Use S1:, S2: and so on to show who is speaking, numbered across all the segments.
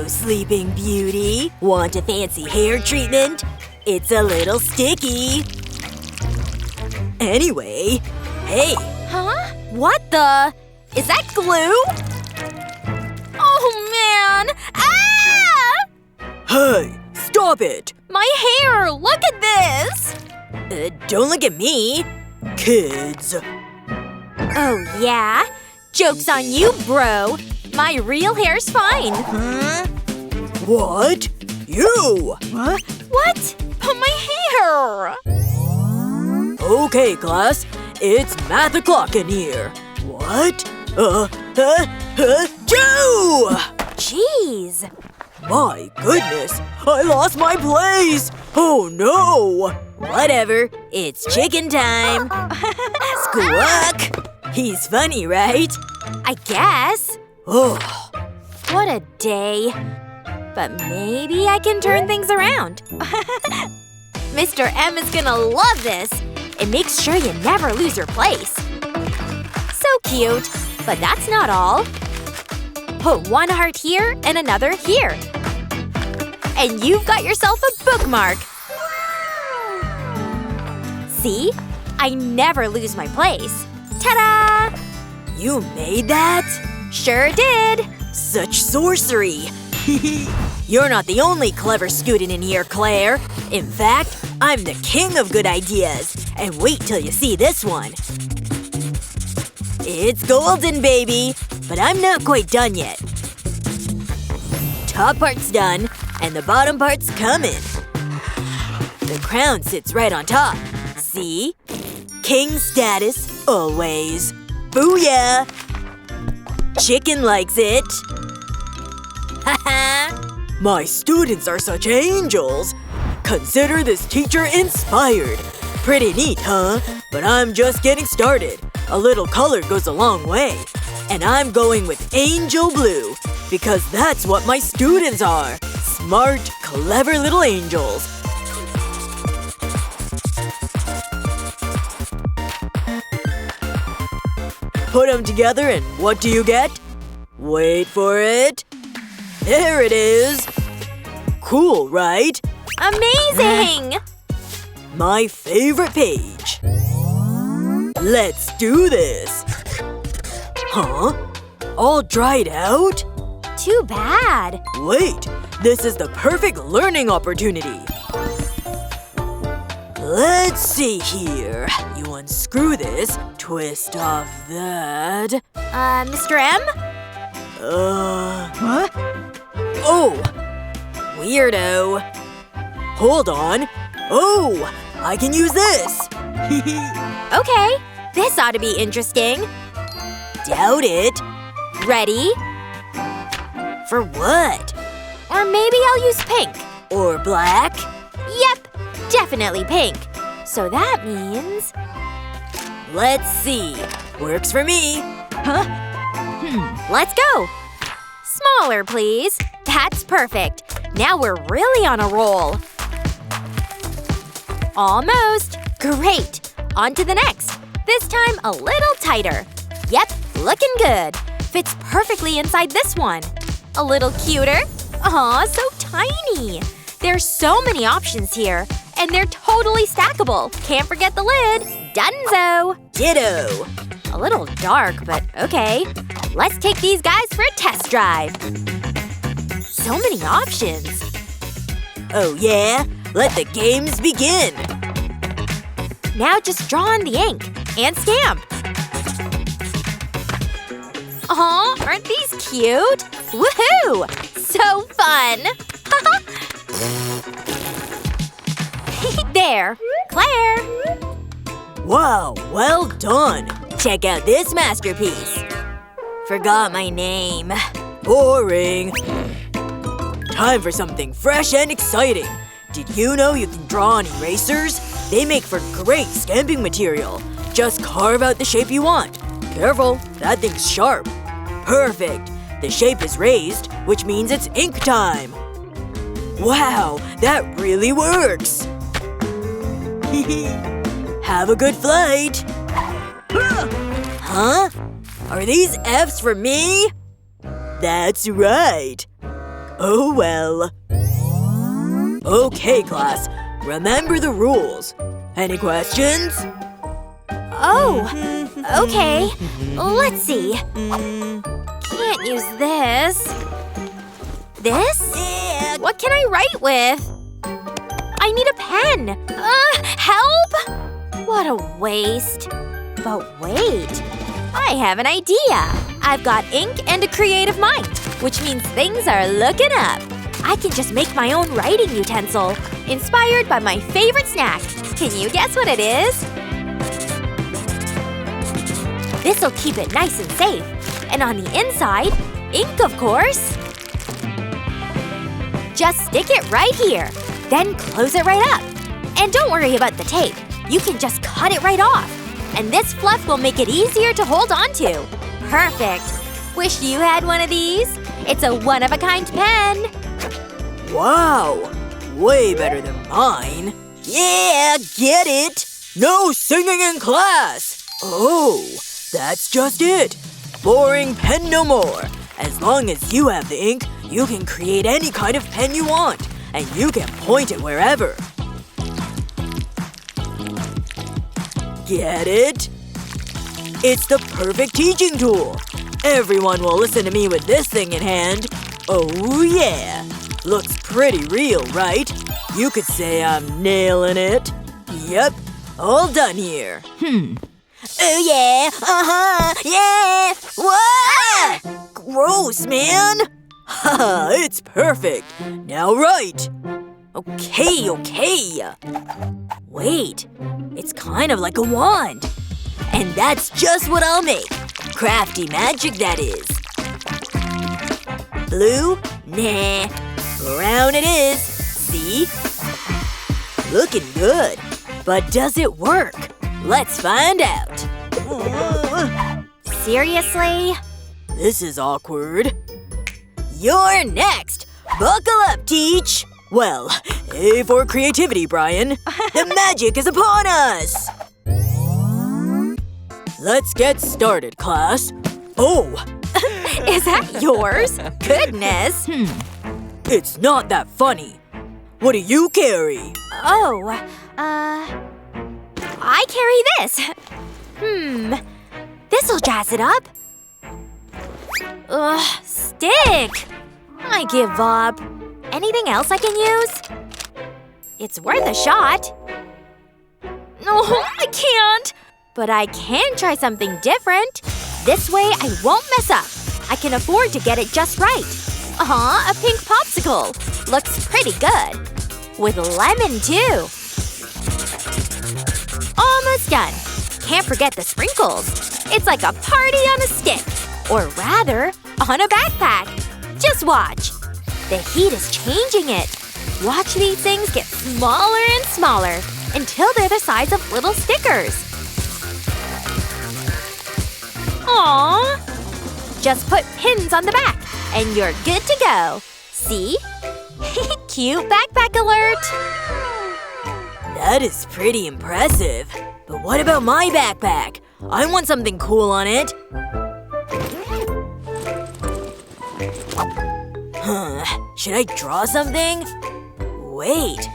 S1: Sleeping Beauty. Want a fancy hair treatment? It's a little sticky. Anyway, hey.
S2: Huh? What the? Is that glue? Oh, man! Ah!
S1: Hey, stop it!
S2: My hair! Look at this!
S1: Don't look at me. Kids.
S2: Oh, yeah? Joke's on you, bro. My real hair's fine.
S1: Huh? What? You!
S2: Huh? What? But my hair!
S1: Okay, class. It's math o'clock in here. What? Joe!
S2: Jeez.
S1: My goodness, I lost my place! Oh no! Whatever, it's chicken time. Squawk! He's funny, right?
S2: I guess.
S1: Oh.
S2: What a day. But maybe I can turn things around. Mr. M is gonna love this. It makes sure you never lose your place. So cute. But that's not all. Put one heart here and another here. And you've got yourself a bookmark. See? I never lose my place. Ta-da!
S1: You made that?
S2: Sure did.
S1: Such sorcery. You're not the only clever student in here, Claire. In fact, I'm the king of good ideas. And wait till you see this one. It's golden, baby. But I'm not quite done yet. Top part's done, and the bottom part's coming. The crown sits right on top. See? King status, always. Booyah! Chicken likes it. Haha! My students are such angels. Consider this teacher inspired. Pretty neat, huh? But I'm just getting started. A little color goes a long way. And I'm going with angel blue. Because that's what my students are. Smart, clever little angels. Put them together and what do you get? Wait for it. There it is. Cool, right?
S2: Amazing!
S1: My favorite page. Let's do this. Huh? All dried out?
S2: Too bad.
S1: Wait, this is the perfect learning opportunity. Let's see here. You unscrew this, twist off that.
S2: Mr. M?
S1: Huh? Oh! Weirdo. Hold on. Oh! I can use this!
S2: Okay, this ought to be interesting.
S1: Doubt it.
S2: Ready?
S1: For what?
S2: Or maybe I'll use pink.
S1: Or black?
S2: Yep, definitely pink. So that means…
S1: Let's see. Works for me.
S2: Huh? Let's go. Smaller, please. That's perfect. Now we're really on a roll. Almost. Great. On to the next. This time a little tighter. Yep, looking good. Fits perfectly inside this one. A little cuter. Aw, so tiny. There's so many options here. And they're totally stackable. Can't forget the lid. Dunzo.
S1: Ditto.
S2: A little dark, but okay. Let's take these guys for a test drive. So many options.
S1: Oh yeah? Let the games begin.
S2: Now just draw on the ink. And stamp. Aw, aren't these cute? Woohoo! So fun! There. Claire!
S1: Wow, well done. Check out this masterpiece. Forgot my name. Boring. Time for something fresh and exciting. Did you know you can draw on erasers? They make for great stamping material. Just carve out the shape you want. Careful, that thing's sharp. Perfect. The shape is raised, which means it's ink time. Wow, that really works. Have a good flight. Huh? Are these F's for me? That's right. Oh well. Okay, class. Remember the rules. Any questions?
S2: Oh, okay. Let's see. Can't use this. This?
S1: Yeah.
S2: What can I write with? I need a pen. Help! What a waste. But wait. I have an idea. I've got ink and a creative mind, which means things are looking up. I can just make my own writing utensil, inspired by my favorite snack. Can you guess what it is? This'll keep it nice and safe. And on the inside, ink, of course. Just stick it right here. Then close it right up. And don't worry about the tape. You can just cut it right off. And this fluff will make it easier to hold on to. Perfect. Wish you had one of these. It's a one-of-a-kind pen.
S1: Wow. Way better than mine. Yeah, get it. No singing in class. Oh, that's just it. Boring pen no more. As long as you have the ink, you can create any kind of pen you want. And you can point it wherever. Get it? It's the perfect teaching tool. Everyone will listen to me with this thing in hand. Oh yeah. Looks pretty real, right? You could say I'm nailing it. Yep, all done here. Oh yeah, yeah. What? Gross, man. Haha, it's perfect. Now write. Okay. Wait, it's kind of like a wand. And that's just what I'll make. Crafty magic, that is. Blue? Nah. Brown it is. See? Looking good. But does it work? Let's find out.
S2: Seriously?
S1: This is awkward. You're next. Buckle up, Teach. Well, A for creativity, Brian. The magic is upon us. Let's get started, class. Oh.
S2: Is that yours? Goodness.
S1: It's not that funny. What do you carry?
S2: Oh, I carry this. This'll jazz it up. Ugh, stick. I give up. Anything else I can use? It's worth a shot. No, I can't. But I can try something different. This way I won't mess up. I can afford to get it just right. A pink popsicle. Looks pretty good. With lemon, too. Almost done. Can't forget the sprinkles. It's like a party on a stick. Or rather, on a backpack. Just watch. The heat is changing it. Watch these things get smaller and smaller until they're the size of little stickers. Aww. Just put pins on the back, and you're good to go. See? Cute backpack alert!
S1: That is pretty impressive. But what about my backpack? I want something cool on it. Should I draw something? Wait.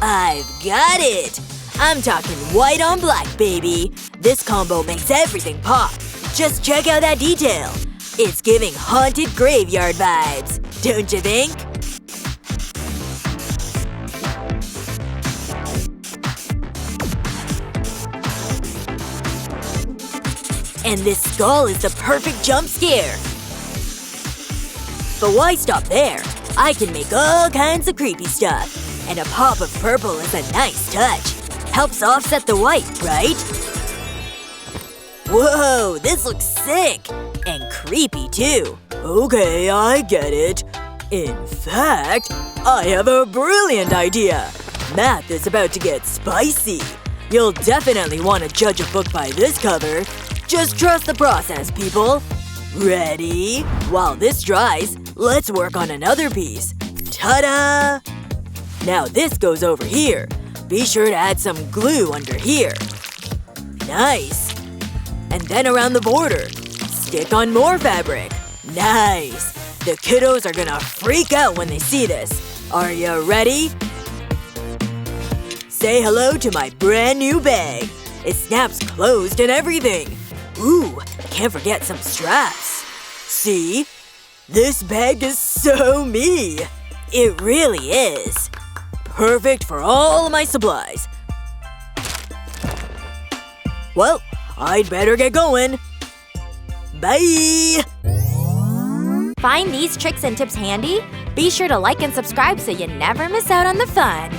S1: I've got it! I'm talking white on black, baby. This combo makes everything pop. Just check out that detail. It's giving haunted graveyard vibes. Don't you think? And this skull is the perfect jump scare. But why stop there? I can make all kinds of creepy stuff. And a pop of purple is a nice touch. Helps offset the white, right? Whoa, this looks sick! And creepy, too. Okay, I get it. In fact, I have a brilliant idea. Math is about to get spicy. You'll definitely want to judge a book by this cover. Just trust the process, people. Ready? While this dries, let's work on another piece. Ta-da! Now this goes over here. Be sure to add some glue under here. Nice. And then around the border. Stick on more fabric. Nice. The kiddos are gonna freak out when they see this. Are you ready? Say hello to my brand new bag. It snaps closed and everything. Ooh, can't forget some straps. See? This bag is so me. It really is. Perfect for all of my supplies. Well, I'd better get going. Bye!
S2: Find these tricks and tips handy? Be sure to like and subscribe so you never miss out on the fun.